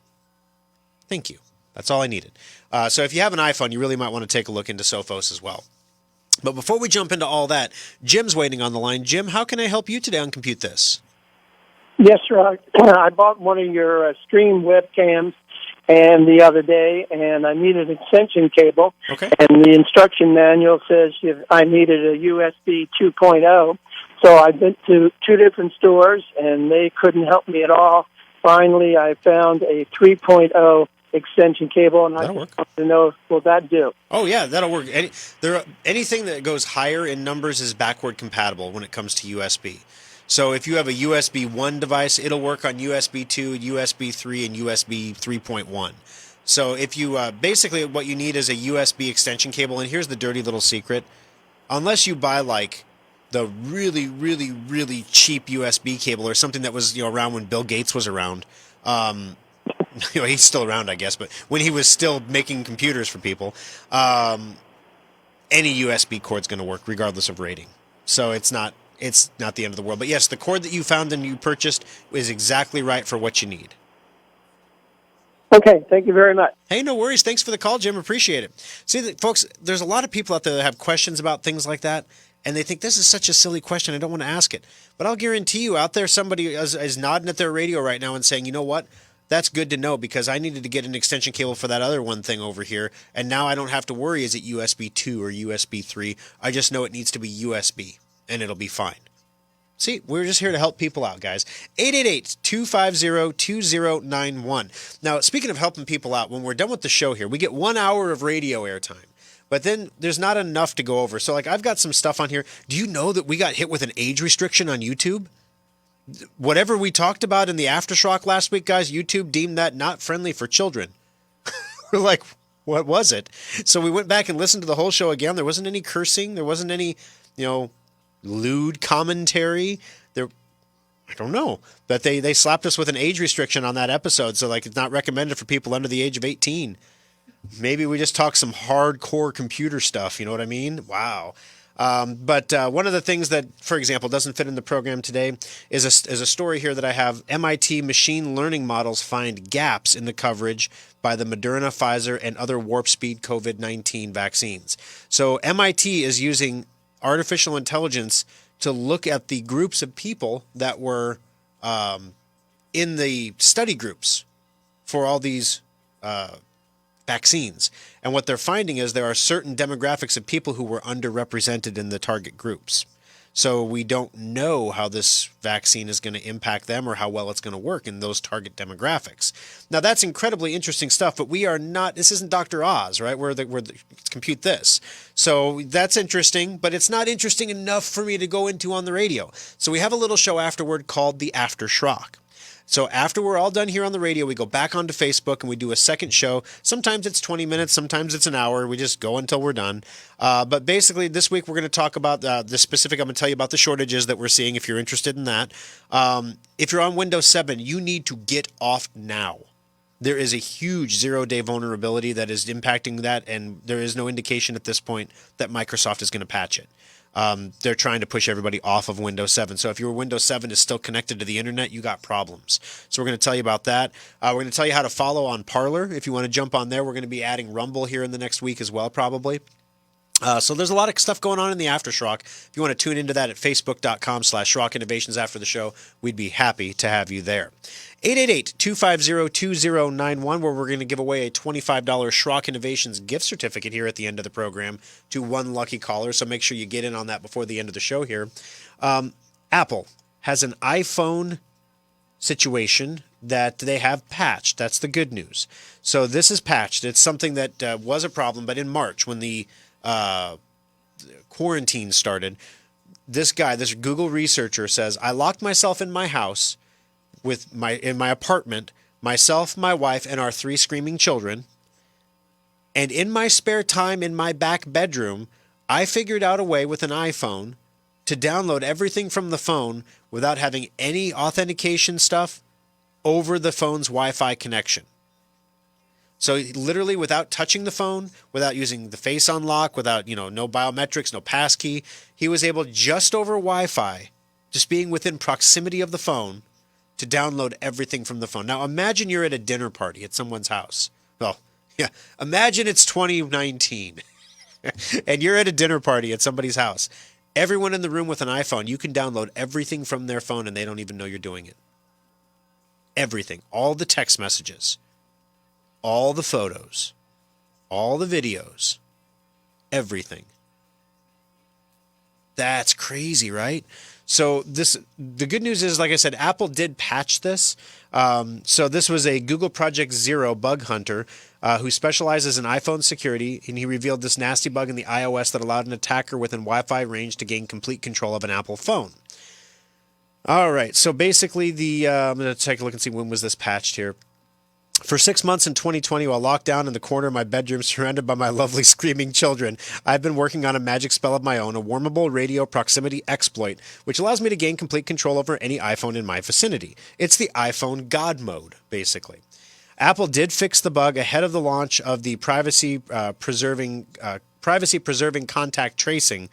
Thank you. That's all I needed. So if you have an iPhone, you really might want to take a look into Sophos as well. But before we jump into all that, Jim's waiting on the line. Jim, how can I help you today on Compute This? Yes, sir. I bought one of your Stream webcams, and the other day, and I needed an extension cable. Okay. And the instruction manual says I needed a USB 2.0. So I went to 2 different stores, and they couldn't help me at all. Finally, I found a 3.0 extension cable, and I just wanted to know, will that do? Oh, yeah, that'll work. Anything that goes higher in numbers is backward compatible when it comes to USB. So if you have a USB 1 device, it'll work on USB 2, USB 3, and USB 3.1. So if you basically what you need is a USB extension cable, and here's the dirty little secret. Unless you buy like the really, really, really cheap USB cable or something that was around when Bill Gates was around, he's still around, I guess, but when he was still making computers for people, any USB cord's going to work regardless of rating. So it's not the end of the world. But yes, the cord that you found and you purchased is exactly right for what you need. Okay, thank you very much. Hey, no worries. Thanks for the call, Jim. Appreciate it. See, folks, there's a lot of people out there that have questions about things like that, and they think this is such a silly question, I don't want to ask it. But I'll guarantee you out there somebody is nodding at their radio right now and saying, you know what? That's good to know because I needed to get an extension cable for that other one thing over here, and now I don't have to worry, is it USB 2 or USB 3? I just know it needs to be USB, and it'll be fine. See, we're just here to help people out, guys. 888-250-2091. Now, speaking of helping people out, when we're done with the show here, we get 1 hour of radio airtime. But then there's not enough to go over. So, like, I've got some stuff on here. Do you know that we got hit with an age restriction on YouTube? Whatever we talked about in the Aftershock last week, guys, YouTube deemed that not friendly for children. We're like, what was it? So we went back and listened to the whole show again. There wasn't any cursing. There wasn't any, lewd commentary. I don't know. But they slapped us with an age restriction on that episode. So, like, it's not recommended for people under the age of 18. Maybe we just talk some hardcore computer stuff. You know what I mean? Wow. But one of the things that, for example, doesn't fit in the program today is a story here that I have. MIT machine learning models find gaps in the coverage by the Moderna, Pfizer, and other warp speed COVID-19 vaccines. So MIT is using artificial intelligence to look at the groups of people that were in the study groups for all these vaccines. And what they're finding is there are certain demographics of people who were underrepresented in the target groups. So we don't know how this vaccine is going to impact them or how well it's going to work in those target demographics. Now, that's incredibly interesting stuff, but we are not, this isn't Dr. Oz, right? Compute this. So that's interesting, but it's not interesting enough for me to go into on the radio. So we have a little show afterward called The Aftershock. So after we're all done here on the radio, we go back onto Facebook and we do a second show. Sometimes it's 20 minutes, sometimes it's an hour. We just go until we're done. But basically, this week we're going to talk about the specific. I'm going to tell you about the shortages that we're seeing if you're interested in that. If you're on Windows 7, you need to get off now. There is a huge 0-day vulnerability that is impacting that, and there is no indication at this point that Microsoft is going to patch it. They're trying to push everybody off of Windows 7. So if your Windows 7 is still connected to the internet, you got problems. So we're going to tell you about that. We're going to tell you how to follow on Parler. If you want to jump on there, we're going to be adding Rumble here in the next week as well, probably. So there's a lot of stuff going on in the Aftershock. If you want to tune into that at facebook.com/Schrock Innovations after the show, we'd be happy to have you there. 888-250-2091, where we're going to give away a $25 Schrock Innovations gift certificate here at the end of the program to one lucky caller. So make sure you get in on that before the end of the show here. Apple has an iPhone situation that they have patched. That's the good news. So this is patched. It's something that was a problem, but in March when the quarantine started, this Google researcher says, I locked myself in my house in my apartment, myself, my wife, and our 3 screaming children. And in my spare time in my back bedroom, I figured out a way with an iPhone to download everything from the phone without having any authentication stuff over the phone's Wi-Fi connection. So literally without touching the phone, without using the face unlock, without, no biometrics, no passkey, he was able just over Wi-Fi, just being within proximity of the phone, to download everything from the phone. Now imagine you're at a dinner party at someone's house. Well, yeah, imagine it's 2019 and you're at a dinner party at somebody's house. Everyone in the room with an iPhone, you can download everything from their phone and they don't even know you're doing it. Everything, all the text messages, all the photos, all the videos, everything. That's crazy, right? So the good news is, like I said, Apple did patch this. So this was a Google Project Zero bug hunter who specializes in iPhone security, and he revealed this nasty bug in the iOS that allowed an attacker within Wi-Fi range to gain complete control of an Apple phone. All right, so basically I'm going to take a look and see when was this patched here. For 6 months in 2020, while locked down in the corner of my bedroom surrounded by my lovely screaming children, I've been working on a magic spell of my own, a warmable radio proximity exploit, which allows me to gain complete control over any iPhone in my vicinity. It's the iPhone God mode, basically. Apple did fix the bug ahead of the launch of the privacy-preserving contact tracing,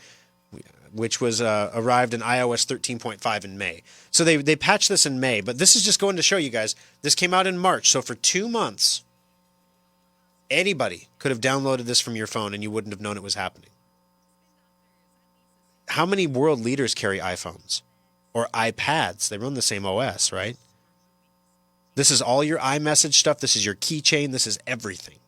which was arrived in iOS 13.5 in May. So they patched this in May, but this is just going to show you guys, this came out in March. So for 2 months, anybody could have downloaded this from your phone and you wouldn't have known it was happening. How many world leaders carry iPhones or iPads? They run the same OS, right? This is all your iMessage stuff. This is your keychain. This is everything.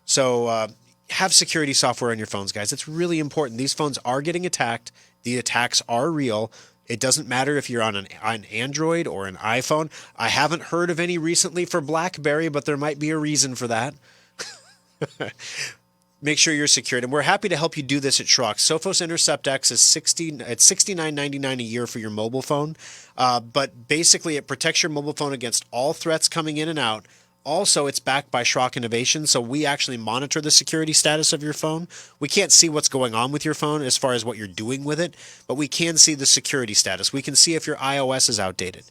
So have security software on your phones, guys. It's really important. These phones are getting attacked. The attacks are real. It doesn't matter if you're on an Android or an iPhone. I haven't heard of any recently for BlackBerry, but there might be a reason for that. Make sure you're secured. And we're happy to help you do this at Schrock. Sophos Intercept X is $69.99 a year for your mobile phone. But basically, it protects your mobile phone against all threats coming in and out. Also, it's backed by Schrock Innovation, so we actually monitor the security status of your phone. We can't see what's going on with your phone as far as what you're doing with it, but we can see the security status. We can see if your iOS is outdated,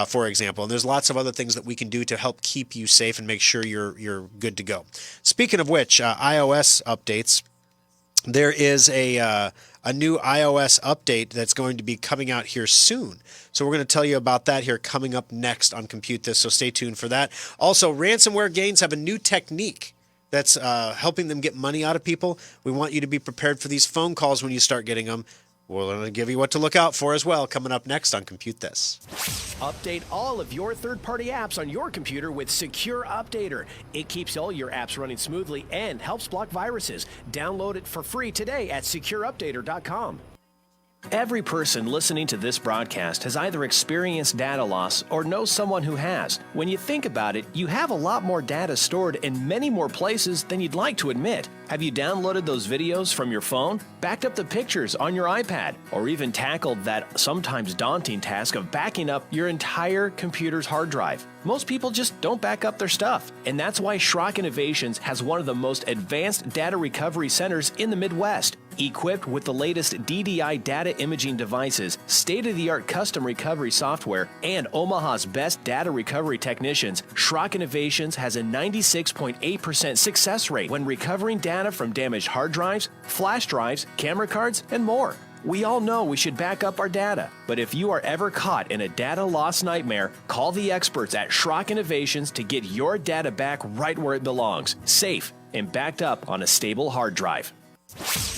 for example. And there's lots of other things that we can do to help keep you safe and make sure you're good to go. Speaking of which, iOS updates, there is a new iOS update that's going to be coming out here soon. So we're going to tell you about that here coming up next on Compute This, so stay tuned for that. Also, ransomware gangs have a new technique that's helping them get money out of people. We want you to be prepared for these phone calls when you start getting them. We're going to give you what to look out for as well coming up next on Compute This. Update all of your third-party apps on your computer with Secure Updater. It keeps all your apps running smoothly and helps block viruses. Download it for free today at secureupdater.com. Every person listening to this broadcast has either experienced data loss or knows someone who has. When you think about it, you have a lot more data stored in many more places than you'd like to admit. Have you downloaded those videos from your phone, backed up the pictures on your iPad, or even tackled that sometimes daunting task of backing up your entire computer's hard drive? Most people just don't back up their stuff, and that's why Schrock Innovations has one of the most advanced data recovery centers in the Midwest. Equipped with the latest DDI data imaging devices, state-of-the-art custom recovery software, and Omaha's best data recovery technicians, Schrock Innovations has a 96.8% success rate when recovering data from damaged hard drives, flash drives, camera cards, and more. We all know we should back up our data, but if you are ever caught in a data loss nightmare, call the experts at Schrock Innovations to get your data back right where it belongs, safe and backed up on a stable hard drive.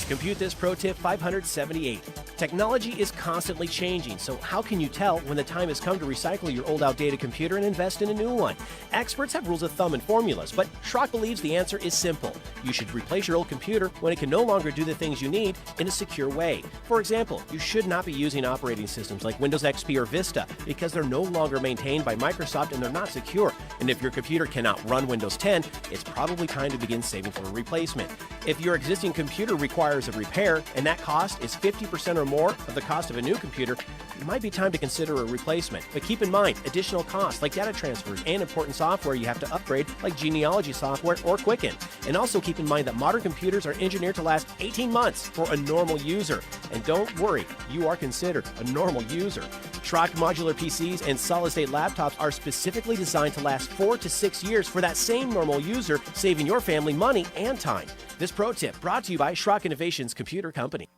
Compute This Pro Tip 578. Technology is constantly changing, so how can you tell when the time has come to recycle your old outdated computer and invest in a new one? Experts have rules of thumb and formulas, but Schrock believes the answer is simple. You should replace your old computer when it can no longer do the things you need in a secure way. For example, you should not be using operating systems like Windows XP or Vista because they're no longer maintained by Microsoft and they're not secure. And if your computer cannot run Windows 10, it's probably time to begin saving for a replacement. If your existing computer requires a repair and that cost is 50% or more of the cost of a new computer, it might be time to consider a replacement. But keep in mind, additional costs like data transfers and important software you have to upgrade like genealogy software or Quicken. And also keep in mind that modern computers are engineered to last 18 months for a normal user. And don't worry, you are considered a normal user. Schrock modular PCs and solid-state laptops are specifically designed to last 4 to 6 years for that same normal user, saving your family money and time. This pro tip brought to you by Schrock Innovations Computer Company.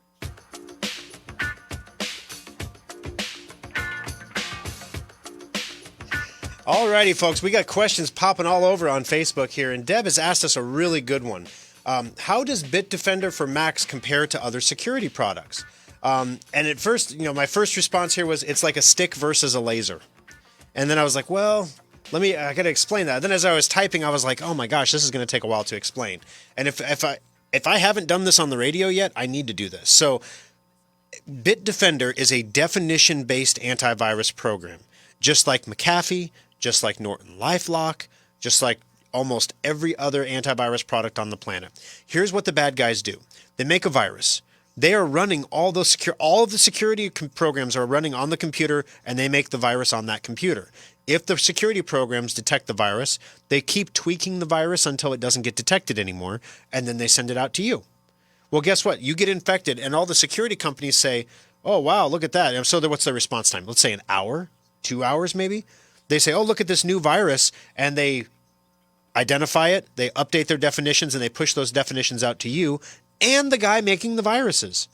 Alrighty, folks, we got questions popping all over on Facebook here, and Deb has asked us a really good one. How does Bitdefender for Macs compare to other security products? And at first, my first response here was it's like a stick versus a laser. And then I was like, well, I got to explain that. Then as I was typing, I was like, oh my gosh, this is going to take a while to explain. And if I haven't done this on the radio yet, I need to do this. So Bitdefender is a definition-based antivirus program, just like McAfee, just like Norton LifeLock, just like almost every other antivirus product on the planet. Here's what the bad guys do. They make a virus. They are running all of the security programs are running on the computer, and they make the virus on that computer. If the security programs detect the virus, they keep tweaking the virus until it doesn't get detected anymore, and then they send it out to you. Well, guess what? You get infected, and all the security companies say, oh, wow, look at that. And so what's their response time? Let's say an hour, 2 hours maybe. They say, oh, look at this new virus, and they identify it, they update their definitions, and they push those definitions out to you and the guy making the viruses,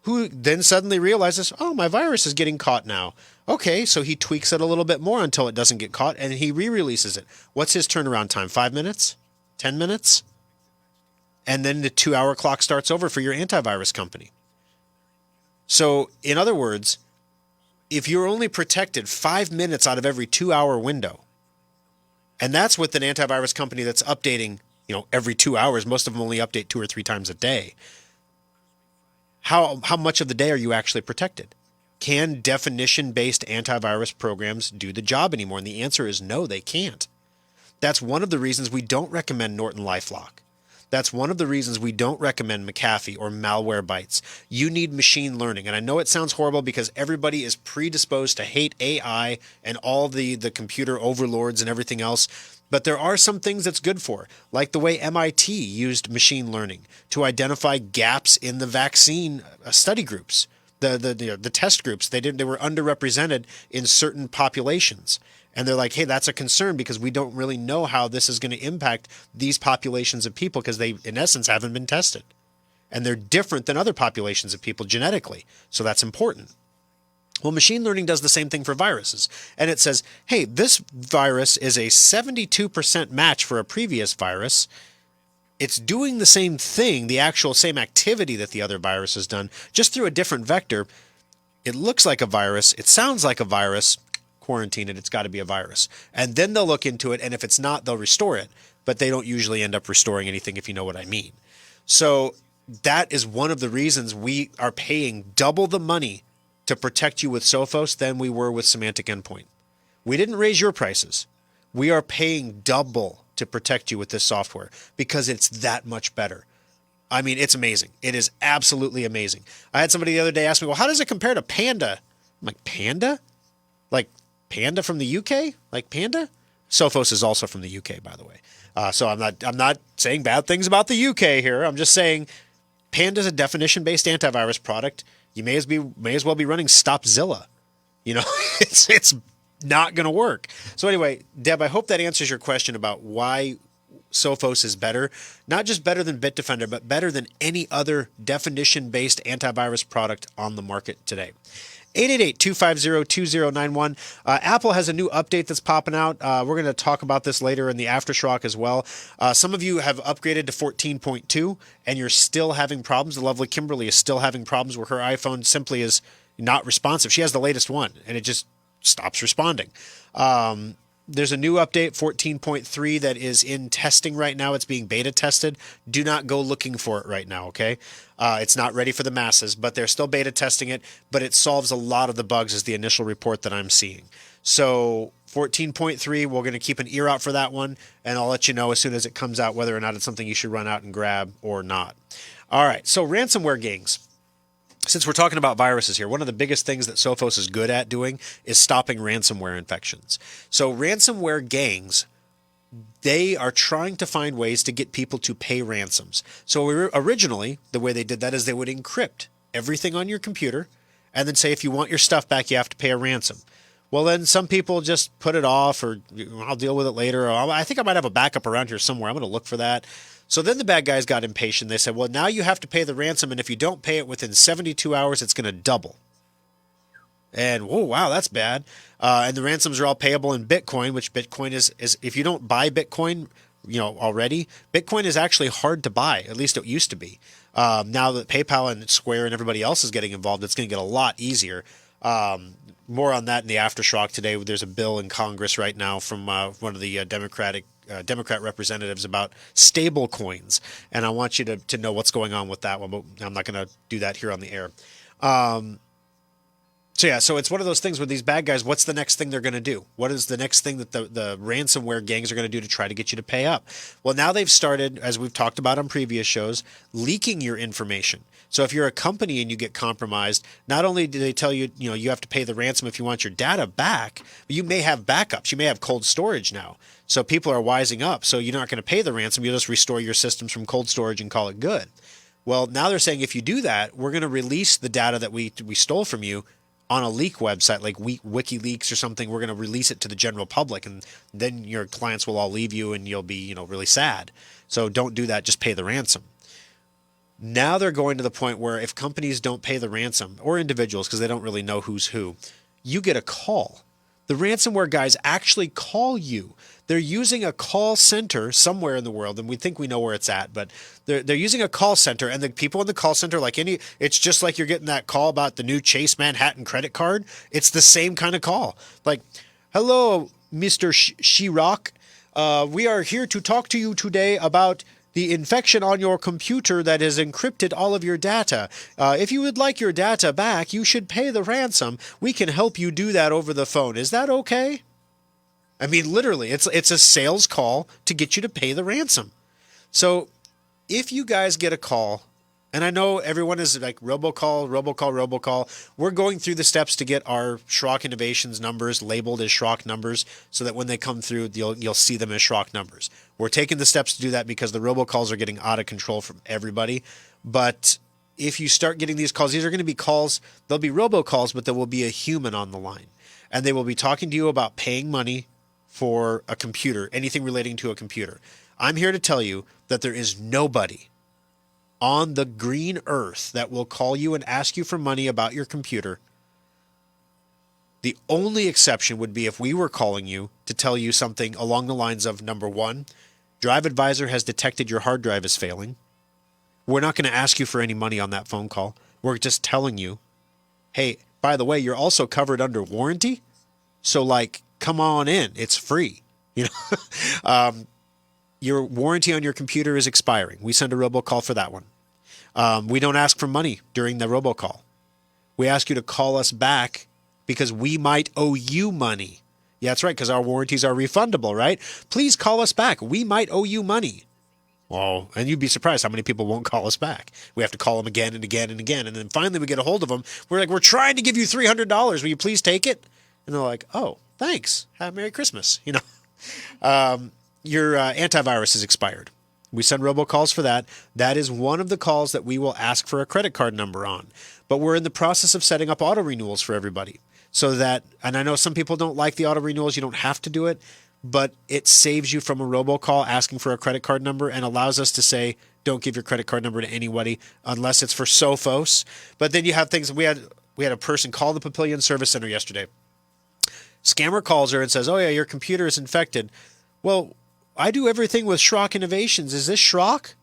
who then suddenly realizes, oh, my virus is getting caught now. Okay, so he tweaks it a little bit more until it doesn't get caught, and he re-releases it. What's his turnaround time? 5 minutes? 10 minutes? And then the 2-hour clock starts over for your antivirus company. So, in other words, if you're only protected 5 minutes out of every 2-hour window, and that's with an antivirus company that's updating, every 2 hours, most of them only update 2 or 3 times a day, how much of the day are you actually protected? Can definition-based antivirus programs do the job anymore? And the answer is no, they can't. That's one of the reasons we don't recommend Norton LifeLock. That's one of the reasons we don't recommend McAfee or Malwarebytes. You need machine learning. And I know it sounds horrible because everybody is predisposed to hate AI and all the computer overlords and everything else. But there are some things that's good for, like the way MIT used machine learning to identify gaps in the vaccine study groups, the test groups. They were underrepresented in certain populations. And they're like, hey, that's a concern because we don't really know how this is going to impact these populations of people because they, in essence, haven't been tested. And they're different than other populations of people genetically. So that's important. Well, machine learning does the same thing for viruses. And it says, hey, this virus is a 72% match for a previous virus. It's doing the same thing, the actual same activity that the other virus has done, just through a different vector. It looks like a virus. It sounds like a virus. Quarantine it, it's got to be a virus. And then they'll look into it, and if it's not, they'll restore it. But they don't usually end up restoring anything, if you know what I mean. So that is one of the reasons we are paying double the money to protect you with Sophos than we were with Semantic Endpoint. We didn't raise your prices. We are paying double to protect you with this software because it's that much better. I mean, it's amazing. It is absolutely amazing. I had somebody the other day ask me, well, how does it compare to Panda? I'm like, Panda? Like Panda from the UK? Like Panda? Sophos is also from the UK, by the way. So I'm not saying bad things about the UK here. I'm just saying Panda is a definition-based antivirus product. You may as well be running Stopzilla. It's not going to work. So anyway, Deb, I hope that answers your question about why Sophos is better. Not just better than Bitdefender, but better than any other definition-based antivirus product on the market today. 888-250-2091. Apple has a new update that's popping out. We're going to talk about this later in the Aftershock as well. Some of you have upgraded to 14.2 and you're still having problems. The lovely Kimberly is still having problems where her iPhone simply is not responsive. She has the latest one and it just stops responding. There's a new update, 14.3, that is in testing right now. It's being beta tested. Do not go looking for it right now, okay? It's not ready for the masses, but they're still beta testing it, but it solves a lot of the bugs is the initial report that I'm seeing. So 14.3, we're going to keep an ear out for that one, and I'll let you know as soon as it comes out whether or not it's something you should run out and grab or not. All right, so ransomware gangs. Since we're talking about viruses here, one of the biggest things that Sophos is good at doing is stopping ransomware infections. So ransomware gangs, they are trying to find ways to get people to pay ransoms. So originally, the way they did that is they would encrypt everything on your computer and then say, if you want your stuff back, you have to pay a ransom. Well, then some people just put it off or I'll deal with it later. Or I think I might have a backup around here somewhere. I'm going to look for that. So then the bad guys got impatient. They said, well, now you have to pay the ransom, and if you don't pay it within 72 hours, it's going to double. And, whoa, wow, that's bad. And the ransoms are all payable in Bitcoin, which Bitcoin is if you don't buy Bitcoin, already, Bitcoin is actually hard to buy. At least it used to be. Now that PayPal and Square and everybody else is getting involved, it's going to get a lot easier. more on that in the aftershock today. There's a bill in Congress right now from one of the Democrat representatives about stable coins, and I want you to know what's going on with that one, but I'm not going to do that here on the air. So it's one of those things where these bad guys, what's the next thing they're going to do? What is the next thing that the ransomware gangs are going to do to try to get you to pay up? Well, now they've started, as we've talked about on previous shows, leaking your information. So if you're a company and you get compromised, not only do they tell you, you have to pay the ransom if you want your data back, but you may have backups. You may have cold storage now. So people are wising up. So you're not going to pay the ransom. You'll just restore your systems from cold storage and call it good. Well, now they're saying if you do that, we're going to release the data that we stole from you on a leak website like WikiLeaks or something. We're going to release it to the general public, and then your clients will all leave you and you'll be, really sad. So don't do that. Just pay the ransom. Now they're going to the point where if companies don't pay the ransom, or individuals, because they don't really know who's who, you get a call. The ransomware guys actually call you. They're using a call center somewhere in the world, and we think we know where it's at, but they're using a call center, and the people in the call center, it's just like you're getting that call about the new Chase Manhattan credit card. It's the same kind of call. Like, hello, Mr. Shirak. We are here to talk to you today about the infection on your computer that has encrypted all of your data. If you would like your data back, you should pay the ransom. We can help you do that over the phone. Is that okay? I mean, literally, it's a sales call to get you to pay the ransom. So if you guys get a call, and I know everyone is like robocall, we're going through the steps to get our Schrock Innovations numbers labeled as Schrock numbers so that when they come through, you'll see them as Schrock numbers. We're taking the steps to do that because the robocalls are getting out of control from everybody. But if you start getting these calls, these are going to be calls, they'll be robocalls, but there will be a human on the line. And they will be talking to you about paying money for a computer, anything relating to a computer. I'm here to tell you that there is nobody on the green earth that will call you and ask you for money about your computer. The only exception would be if we were calling you to tell you something along the lines of, number one, Drive Advisor has detected your hard drive is failing. We're not going to ask you for any money on that phone call. We're just telling you, hey, by the way, you're also covered under warranty. So come on in. It's free. Your warranty on your computer is expiring. We send a robocall for that one. We don't ask for money during the robocall. We ask you to call us back because we might owe you money. Yeah, that's right, because our warranties are refundable, right? Please call us back. We might owe you money. Well, and you'd be surprised how many people won't call us back. We have to call them again and again and again. And then finally we get a hold of them. We're like, we're trying to give you $300. Will you please take it? And they're like, oh, thanks. Have a Merry Christmas. Your antivirus is expired. We send robocalls for that. That is one of the calls that we will ask for a credit card number on. But we're in the process of setting up auto renewals for everybody. So that, and I know some people don't like the auto renewals. You don't have to do it, but it saves you from a robocall asking for a credit card number and allows us to say, don't give your credit card number to anybody unless it's for Sophos. But then you have things, we had a person call the Papillion Service Center yesterday. Scammer calls her and says, oh yeah, your computer is infected. Well, I do everything with Schrock Innovations. Is this Schrock?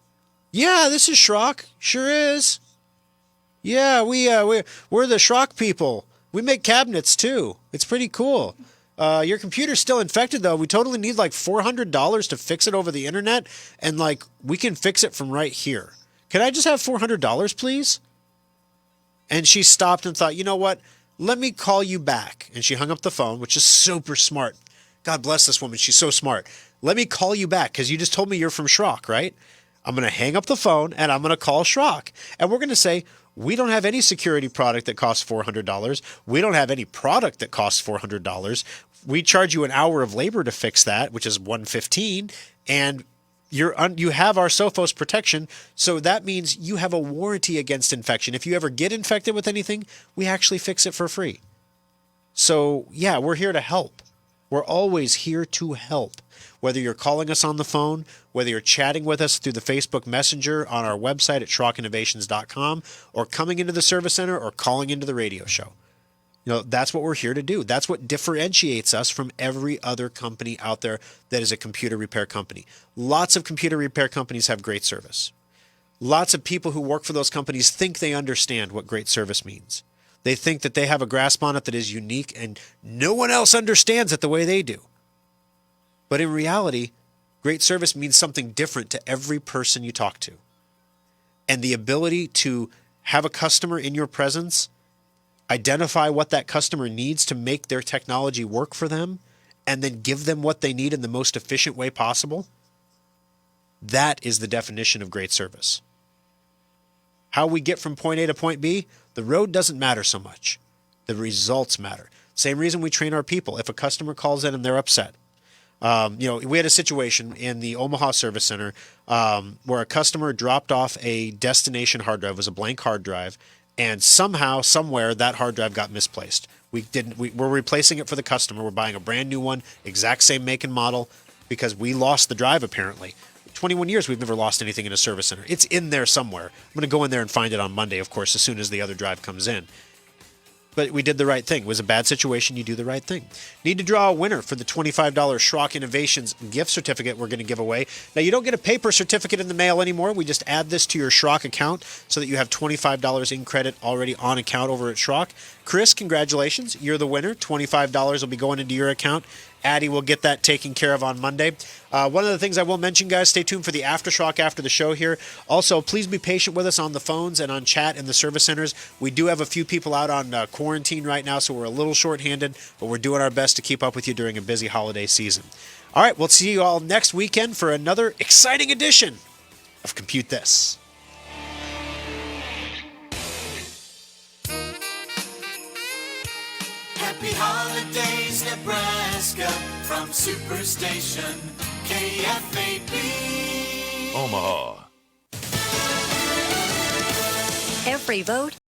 Yeah, this is Schrock. Sure is. Yeah, we're the Schrock people. We make cabinets too. It's pretty cool. Your computer's still infected though. We totally need $400 to fix it over the internet, and we can fix it from right here. Can I just have $400, please? And she stopped and thought, you know what? Let me call you back. And she hung up the phone, which is super smart. God bless this woman. She's so smart. Let me call you back because you just told me you're from Schrock, right? I'm going to hang up the phone and I'm going to call Schrock. And we're going to say, we don't have any security product that costs $400. We don't have any product that costs $400. We charge you an hour of labor to fix that, which is $115. And you have our Sophos protection. So that means you have a warranty against infection. If you ever get infected with anything, we actually fix it for free. So yeah, we're here to help. We're always here to help. Whether you're calling us on the phone, whether you're chatting with us through the Facebook Messenger on our website at SchrockInnovations.com, or coming into the service center or calling into the radio show. That's what we're here to do. That's what differentiates us from every other company out there that is a computer repair company. Lots of computer repair companies have great service. Lots of people who work for those companies think they understand what great service means. They think that they have a grasp on it that is unique and no one else understands it the way they do. But in reality, great service means something different to every person you talk to. And the ability to have a customer in your presence, identify what that customer needs to make their technology work for them, and then give them what they need in the most efficient way possible, that is the definition of great service. How we get from point A to point B, the road doesn't matter so much. The results matter. Same reason we train our people. If a customer calls in and they're upset, we had a situation in the Omaha Service Center where a customer dropped off a destination hard drive. It was a blank hard drive, and somehow, somewhere, that hard drive got misplaced. We're replacing it for the customer. We're buying a brand new one, exact same make and model, because we lost the drive apparently. 21 years we've never lost anything in a service center. It's in there somewhere. I'm going to go in there and find it on Monday, of course, as soon as the other drive comes in. But we did the right thing. It was a bad situation. You do the right thing. Need to draw a winner for the $25 Schrock Innovations gift certificate we're going to give away. Now, you don't get a paper certificate in the mail anymore. We just add this to your Schrock account so that you have $25 in credit already on account over at Schrock. Chris, congratulations. You're the winner. $25 will be going into your account. Addie will get that taken care of on Monday. One of the things I will mention, guys, stay tuned for the Aftershock after the show here. Also, please be patient with us on the phones and on chat in the service centers. We do have a few people out on quarantine right now, so we're a little short-handed, but we're doing our best to keep up with you during a busy holiday season. All right, we'll see you all next weekend for another exciting edition of Compute This. Happy holidays, Nebraska, from Superstation KFAB Omaha. Every vote